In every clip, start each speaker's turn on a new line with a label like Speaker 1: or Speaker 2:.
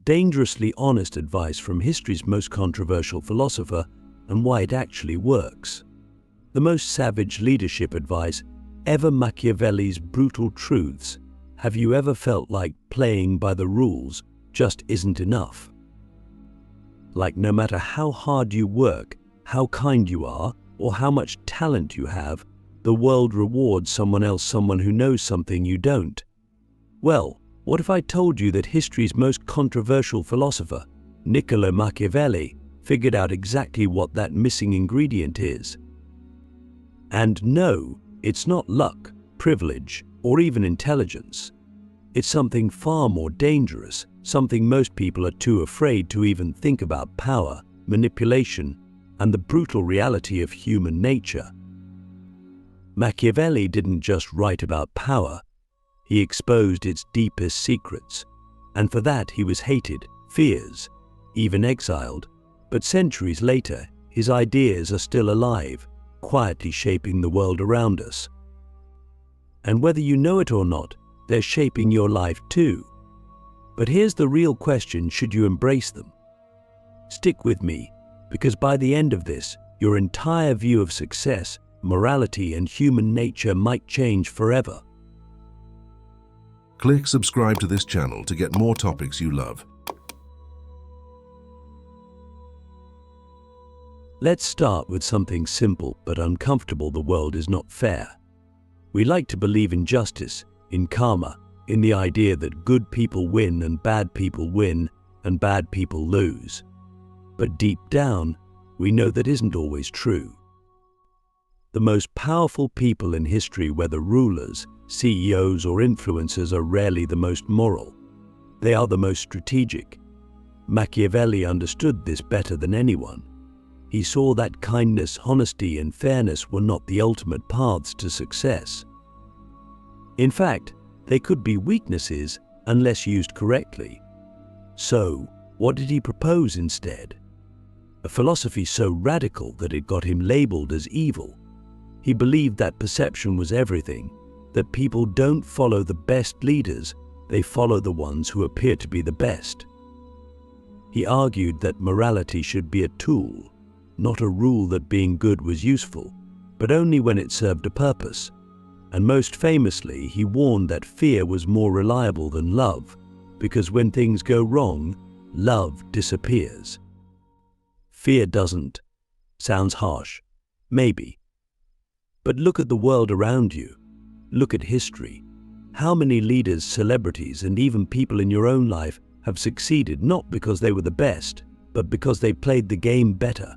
Speaker 1: dangerously honest advice from history's most controversial philosopher and why it actually works. The most savage leadership advice ever, Machiavelli's brutal truths. Have you ever felt like playing by the rules just isn't enough? Like no matter how hard you work, how kind you are, or how much talent you have, the world rewards someone else, someone who knows something you don't. Well, what if I told you that history's most controversial philosopher, Niccolo Machiavelli, figured out exactly what that missing ingredient is? And no, it's not luck, privilege, or even intelligence. It's something far more dangerous, something most people are too afraid to even think about: power, manipulation, and the brutal reality of human nature. Machiavelli didn't just write about power, he exposed its deepest secrets, and for that he was hated, feared, even exiled. But centuries later, his ideas are still alive, quietly shaping the world around us. And whether you know it or not, they're shaping your life too. But here's the real question: should you embrace them? Stick with me, because by the end of this, your entire view of success, morality, and human nature might change forever.
Speaker 2: Click subscribe to this channel to get more topics you love.
Speaker 1: Let's start with something simple but uncomfortable. The world is not fair. We like to believe in justice, in karma, in the idea that good people win and bad people win and bad people lose. But deep down, we know that isn't always true. The most powerful people in history, whether rulers, CEOs, or influencers, are rarely the most moral. They are the most strategic. Machiavelli understood this better than anyone. He saw that kindness, honesty, and fairness were not the ultimate paths to success. In fact, they could be weaknesses unless used correctly. So, what did he propose instead? A philosophy so radical that it got him labeled as evil. He believed that perception was everything, that people don't follow the best leaders, they follow the ones who appear to be the best. He argued that morality should be a tool, not a rule, that being good was useful, but only when it served a purpose. And most famously, he warned that fear was more reliable than love, because when things go wrong, love disappears. Fear doesn't. Sounds harsh. Maybe. But look at the world around you. Look at history. How many leaders, celebrities, and even people in your own life have succeeded not because they were the best, but because they played the game better?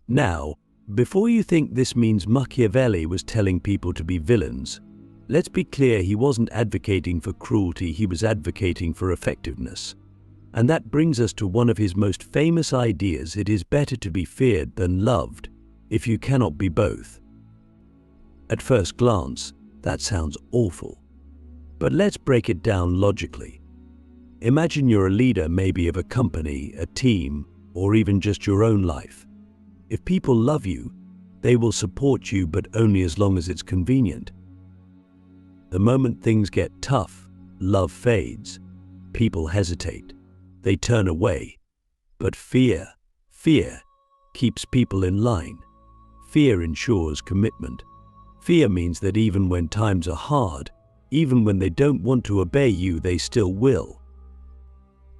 Speaker 1: Now, before you think this means Machiavelli was telling people to be villains, let's be clear: he wasn't advocating for cruelty, he was advocating for effectiveness. And that brings us to one of his most famous ideas: it is better to be feared than loved, if you cannot be both. At first glance, that sounds awful. But let's break it down logically. Imagine you're a leader, maybe of a company, a team, or even just your own life. If people love you, they will support you, but only as long as it's convenient. The moment things get tough, love fades. People hesitate. They turn away. But fear keeps people in line. Fear ensures commitment. Fear means that even when times are hard, even when they don't want to obey you, they still will.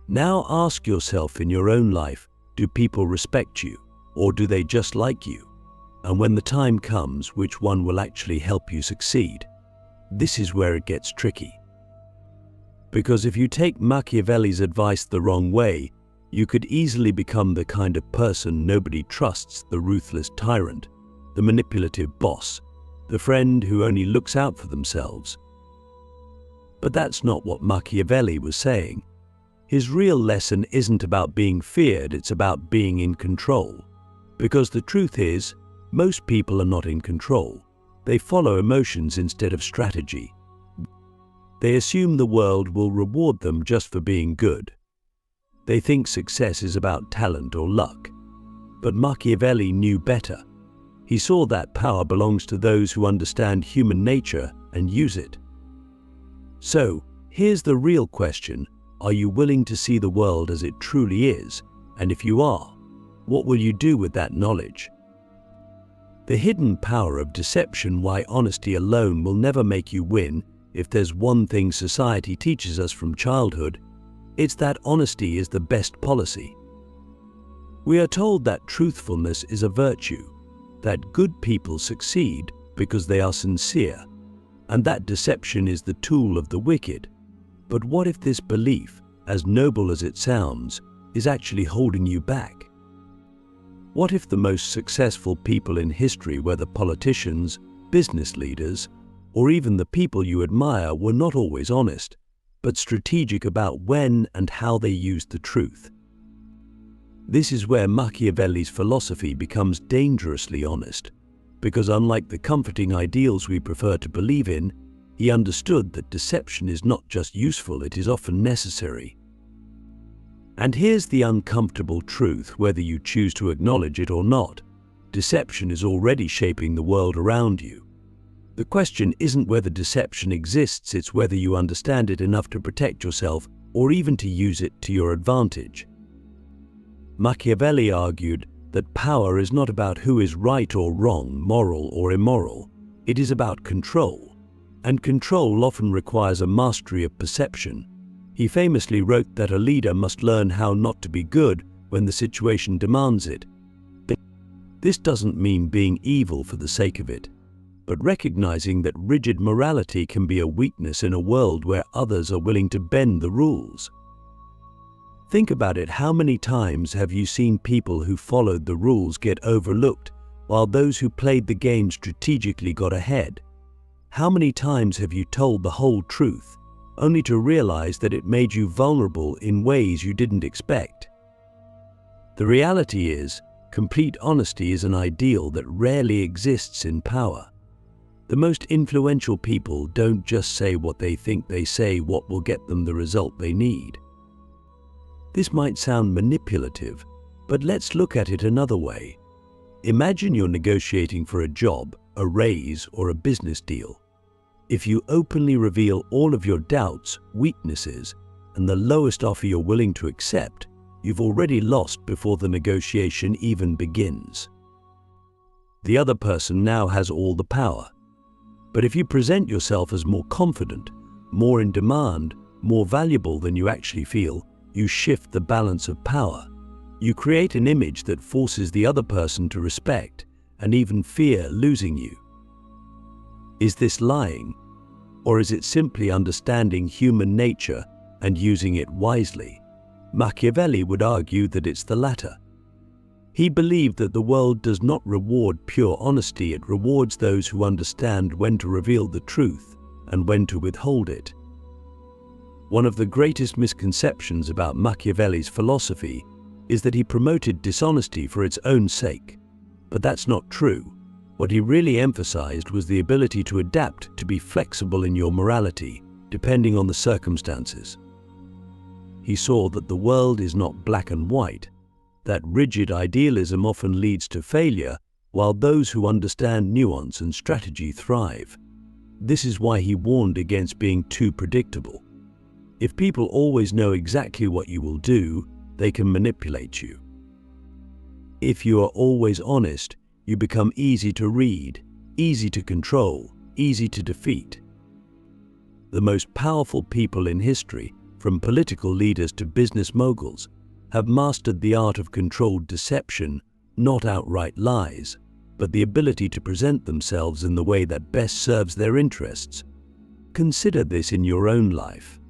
Speaker 1: Now ask yourself, in your own life, do people respect you? Or do they just like you? And when the time comes, which one will actually help you succeed? This is where it gets tricky. Because if you take Machiavelli's advice the wrong way, you could easily become the kind of person nobody trusts: the ruthless tyrant, the manipulative boss, the friend who only looks out for themselves. But that's not what Machiavelli was saying. His real lesson isn't about being feared, it's about being in control. Because the truth is, most people are not in control. They follow emotions instead of strategy. They assume the world will reward them just for being good. They think success is about talent or luck. But Machiavelli knew better. He saw that power belongs to those who understand human nature and use it. So, here's the real question: Are you willing to see the world as it truly is? And if you are, what will you do with that knowledge? The hidden power of deception, why honesty alone will never make you win. If there's one thing society teaches us from childhood, it's that honesty is the best policy. We are told that truthfulness is a virtue, that good people succeed because they are sincere, and that deception is the tool of the wicked. But what if this belief, as noble as it sounds, is actually holding you back? What if the most successful people in history, whether politicians, business leaders, or even the people you admire, were not always honest, but strategic about when and how they used the truth? This is where Machiavelli's philosophy becomes dangerously honest, because unlike the comforting ideals we prefer to believe in, he understood that deception is not just useful, it is often necessary. And here's the uncomfortable truth, whether you choose to acknowledge it or not, deception is already shaping the world around you. The question isn't whether deception exists, it's whether you understand it enough to protect yourself or even to use it to your advantage. Machiavelli argued that power is not about who is right or wrong, moral or immoral. It is about control, and control often requires a mastery of perception. He famously wrote that a leader must learn how not to be good when the situation demands it. This doesn't mean being evil for the sake of it, but recognizing that rigid morality can be a weakness in a world where others are willing to bend the rules. Think about it, how many times have you seen people who followed the rules get overlooked, while those who played the game strategically got ahead? How many times have you told the whole truth, only to realize that it made you vulnerable in ways you didn't expect? The reality is, complete honesty is an ideal that rarely exists in power. The most influential people don't just say what they think, they say what will get them the result they need. This might sound manipulative, but let's look at it another way. Imagine you're negotiating for a job, a raise, or a business deal. If you openly reveal all of your doubts, weaknesses, and the lowest offer you're willing to accept, you've already lost before the negotiation even begins. The other person now has all the power. But if you present yourself as more confident, more in demand, more valuable than you actually feel, you shift the balance of power. You create an image that forces the other person to respect and even fear losing you. Is this lying? Or is it simply understanding human nature and using it wisely? Machiavelli would argue that it's the latter. He believed that the world does not reward pure honesty, it rewards those who understand when to reveal the truth and when to withhold it. One of the greatest misconceptions about Machiavelli's philosophy is that he promoted dishonesty for its own sake. But that's not true. What he really emphasized was the ability to adapt, to be flexible in your morality, depending on the circumstances. He saw that the world is not black and white, that rigid idealism often leads to failure, while those who understand nuance and strategy thrive. This is why he warned against being too predictable. If people always know exactly what you will do, they can manipulate you. If you are always honest, you become easy to read, easy to control, easy to defeat. The most powerful people in history, from political leaders to business moguls, have mastered the art of controlled deception, not outright lies, but the ability to present themselves in the way that best serves their interests. Consider this in your own life.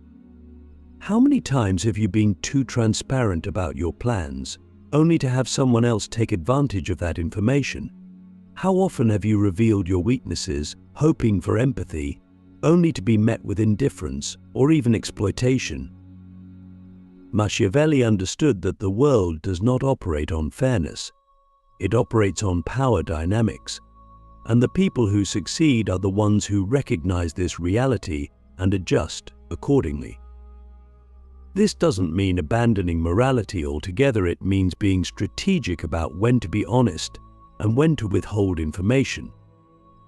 Speaker 1: How many times have you been too transparent about your plans, only to have someone else take advantage of that information? How often have you revealed your weaknesses, hoping for empathy, only to be met with indifference or even exploitation? Machiavelli understood that the world does not operate on fairness. It operates on power dynamics, and the people who succeed are the ones who recognize this reality and adjust accordingly. This doesn't mean abandoning morality altogether, it means being strategic about when to be honest and when to withhold information.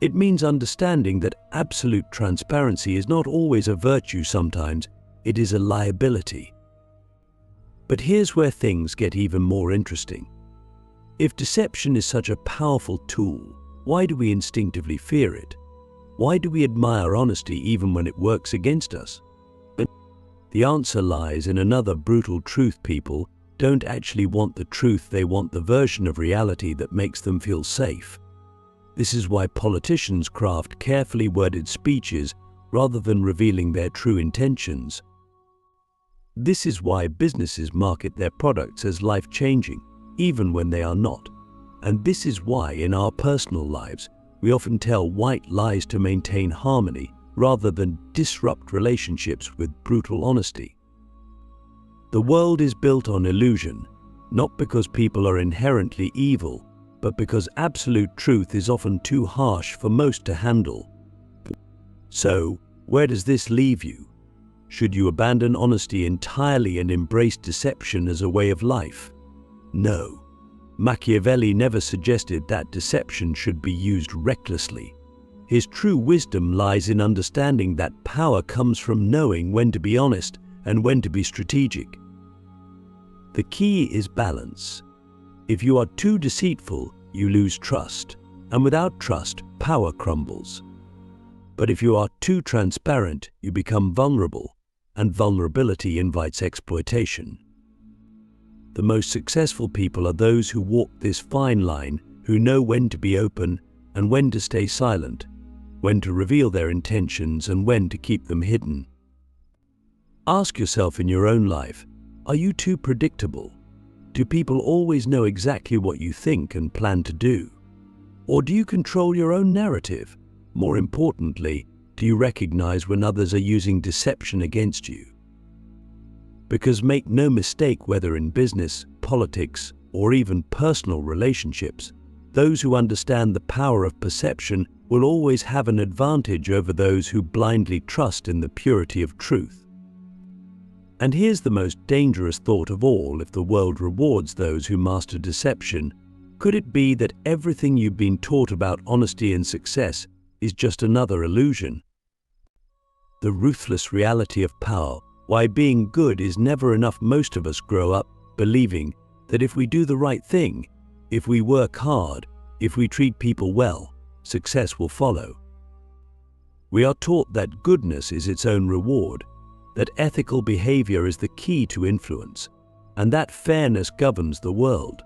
Speaker 1: It means understanding that absolute transparency is not always a virtue, sometimes it is a liability. But here's where things get even more interesting. If deception is such a powerful tool, why do we instinctively fear it? Why do we admire honesty even when it works against us? The answer lies in another brutal truth. People don't actually want the truth, they want the version of reality that makes them feel safe. This is why politicians craft carefully worded speeches rather than revealing their true intentions. This is why businesses market their products as life-changing, even when they are not. And this is why in our personal lives, we often tell white lies to maintain harmony rather than disrupt relationships with brutal honesty. The world is built on illusion, not because people are inherently evil, but because absolute truth is often too harsh for most to handle. So, where does this leave you? Should you abandon honesty entirely and embrace deception as a way of life? No. Machiavelli never suggested that deception should be used recklessly. His true wisdom lies in understanding that power comes from knowing when to be honest and when to be strategic. The key is balance. If you are too deceitful, you lose trust, and without trust, power crumbles. But if you are too transparent, you become vulnerable, and vulnerability invites exploitation. The most successful people are those who walk this fine line, who know when to be open and when to stay silent, when to reveal their intentions and when to keep them hidden. Ask yourself in your own life, are you too predictable? Do people always know exactly what you think and plan to do? Or do you control your own narrative? More importantly, do you recognize when others are using deception against you? Because make no mistake, whether in business, politics, or even personal relationships, those who understand the power of perception will always have an advantage over those who blindly trust in the purity of truth. And here's the most dangerous thought of all: if the world rewards those who master deception, could it be that everything you've been taught about honesty and success is just another illusion? The ruthless reality of power, why being good is never enough. Most of us grow up believing that if we do the right thing, if we work hard, if we treat people well, success will follow. We are taught that goodness is its own reward, that ethical behavior is the key to influence, and that fairness governs the world.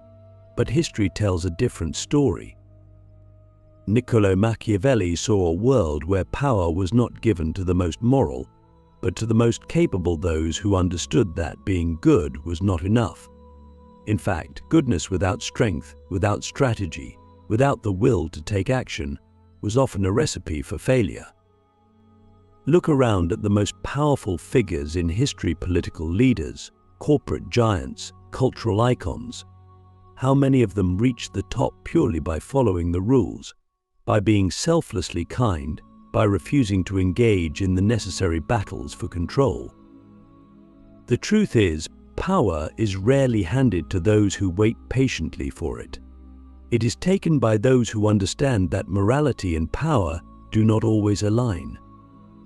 Speaker 1: But history tells a different story. Niccolo Machiavelli saw a world where power was not given to the most moral, but to the most capable, those who understood that being good was not enough. In fact, goodness without strength, without strategy, without the will to take action, was often a recipe for failure. Look around at the most powerful figures in history: political leaders, corporate giants, cultural icons. How many of them reached the top purely by following the rules, by being selflessly kind, by refusing to engage in the necessary battles for control? The truth is, power is rarely handed to those who wait patiently for it. It is taken by those who understand that morality and power do not always align.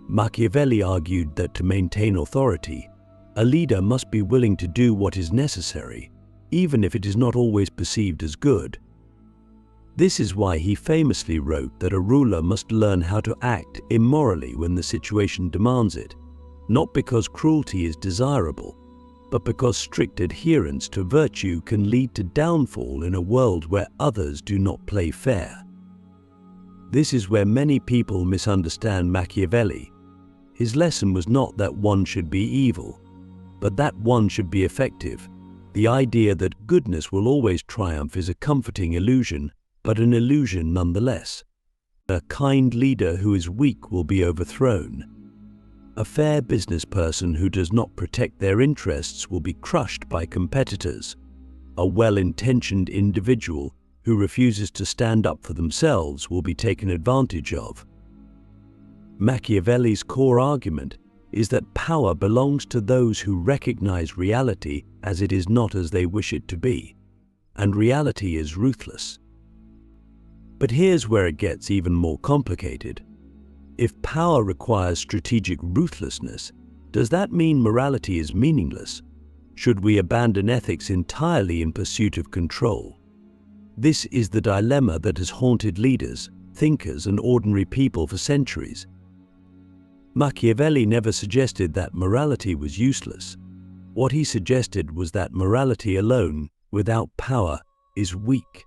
Speaker 1: Machiavelli argued that to maintain authority, a leader must be willing to do what is necessary, even if it is not always perceived as good. This is why he famously wrote that a ruler must learn how to act immorally when the situation demands it, not because cruelty is desirable, but because strict adherence to virtue can lead to downfall in a world where others do not play fair. This is where many people misunderstand Machiavelli. His lesson was not that one should be evil, but that one should be effective. The idea that goodness will always triumph is a comforting illusion, but an illusion nonetheless. A kind leader who is weak will be overthrown. A fair business person who does not protect their interests will be crushed by competitors. A well-intentioned individual who refuses to stand up for themselves will be taken advantage of. Machiavelli's core argument is that power belongs to those who recognize reality as it is, not as they wish it to be, and reality is ruthless. But here's where it gets even more complicated. If power requires strategic ruthlessness, does that mean morality is meaningless? Should we abandon ethics entirely in pursuit of control? This is the dilemma that has haunted leaders, thinkers, and ordinary people for centuries. Machiavelli never suggested that morality was useless. What he suggested was that morality alone, without power, is weak.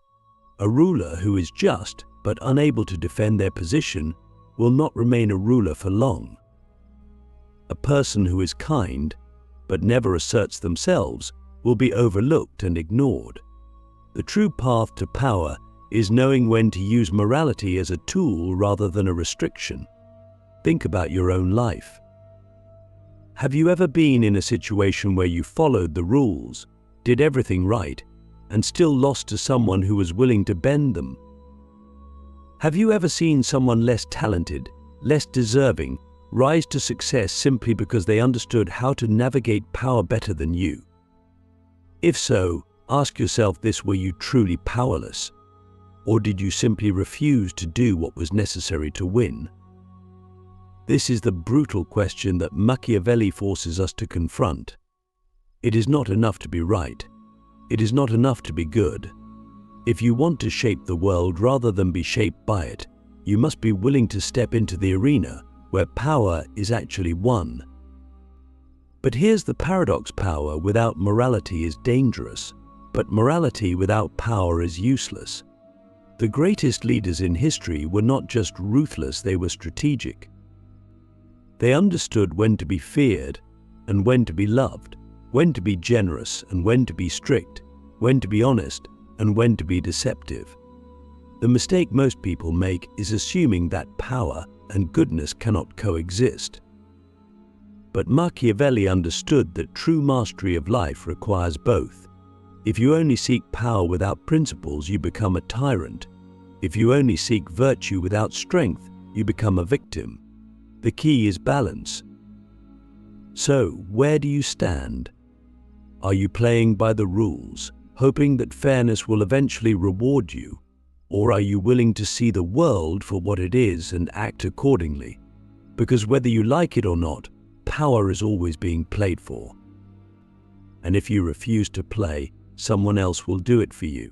Speaker 1: A ruler who is just but unable to defend their position will not remain a ruler for long. A person who is kind but never asserts themselves will be overlooked and ignored. The true path to power is knowing when to use morality as a tool rather than a restriction. Think about your own life. Have you ever been in a situation where you followed the rules, did everything right, and still lost to someone who was willing to bend them? Have you ever seen someone less talented, less deserving, rise to success simply because they understood how to navigate power better than you? If so, ask yourself this: were you truly powerless? Or did you simply refuse to do what was necessary to win? This is the brutal question that Machiavelli forces us to confront. It is not enough to be right. It is not enough to be good. If you want to shape the world rather than be shaped by it, you must be willing to step into the arena where power is actually won. But here's the paradox: power without morality is dangerous, but morality without power is useless. The greatest leaders in history were not just ruthless, they were strategic. They understood when to be feared and when to be loved, when to be generous and when to be strict, when to be honest and when to be deceptive. The mistake most people make is assuming that power and goodness cannot coexist. But Machiavelli understood that true mastery of life requires both. If you only seek power without principles, you become a tyrant. If you only seek virtue without strength, you become a victim. The key is balance. So, where do you stand? Are you playing by the rules, hoping that fairness will eventually reward you? Or are you willing to see the world for what it is and act accordingly? Because whether you like it or not, power is always being played for. And if you refuse to play, someone else will do it for you.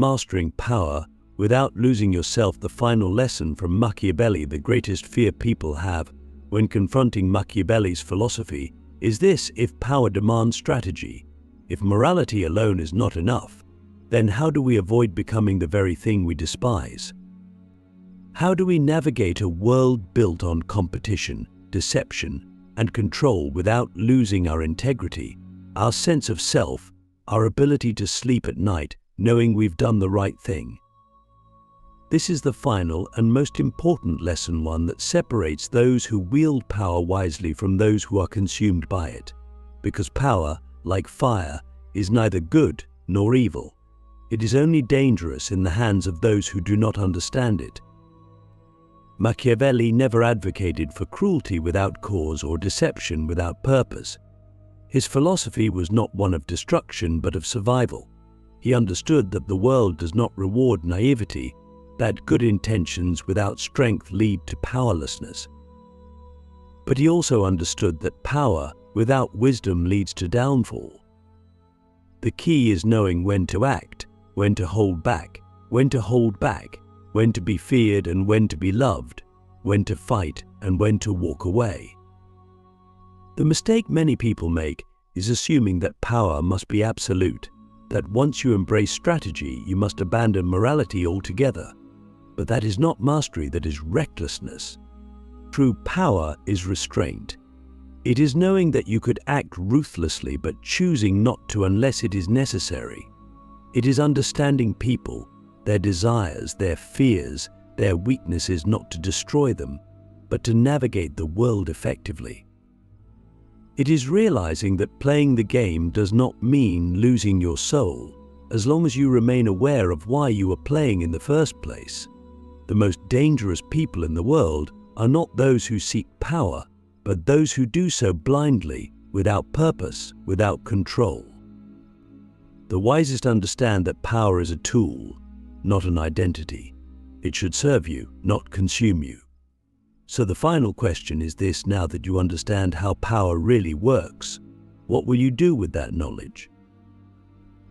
Speaker 1: Mastering power without losing yourself. The final lesson from Machiavelli, the greatest fear people have when confronting Machiavelli's philosophy, is this: if power demands strategy, if morality alone is not enough, then how do we avoid becoming the very thing we despise? How do we navigate a world built on competition, deception, and control without losing our integrity, our sense of self, our ability to sleep at night knowing we've done the right thing? This is the final and most important lesson, one that separates those who wield power wisely from those who are consumed by it. Because power, like fire, is neither good nor evil. It is only dangerous in the hands of those who do not understand it. Machiavelli never advocated for cruelty without cause or deception without purpose. His philosophy was not one of destruction but of survival. He understood that the world does not reward naivety, that good intentions without strength lead to powerlessness. But he also understood that power without wisdom leads to downfall. The key is knowing when to act, when to hold back, when to be feared and when to be loved, when to fight and when to walk away. The mistake many people make is assuming that power must be absolute, that once you embrace strategy, you must abandon morality altogether. But that is not mastery, that is recklessness. True power is restraint. It is knowing that you could act ruthlessly but choosing not to unless it is necessary. It is understanding people, their desires, their fears, their weaknesses, not to destroy them, but to navigate the world effectively. It is realizing that playing the game does not mean losing your soul, as long as you remain aware of why you are playing in the first place. The most dangerous people in the world are not those who seek power, but those who do so blindly, without purpose, without control. The wisest understand that power is a tool, not an identity. It should serve you, not consume you. So the final question is this: now that you understand how power really works, What will you do with that knowledge?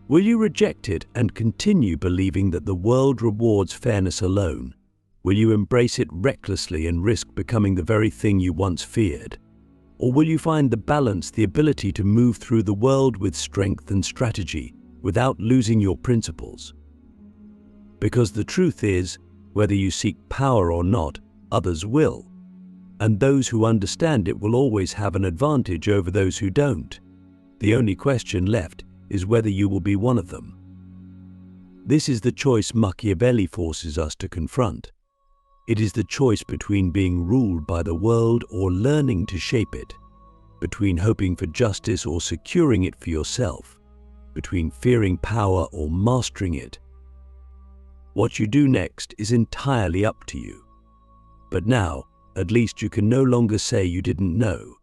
Speaker 1: Will you reject it and continue believing that the world rewards fairness alone? Will you embrace it recklessly and risk becoming the very thing you once feared? Or will you find the balance, the ability to move through the world with strength and strategy without losing your principles? Because the truth is, whether you seek power or not, others will. And those who understand it will always have an advantage over those who don't. The only question left is whether you will be one of them. This is the choice Machiavelli forces us to confront. It is the choice between being ruled by the world or learning to shape it, between hoping for justice or securing it for yourself, between fearing power or mastering it. What you do next is entirely up to you. But now, at least you can no longer say you didn't know.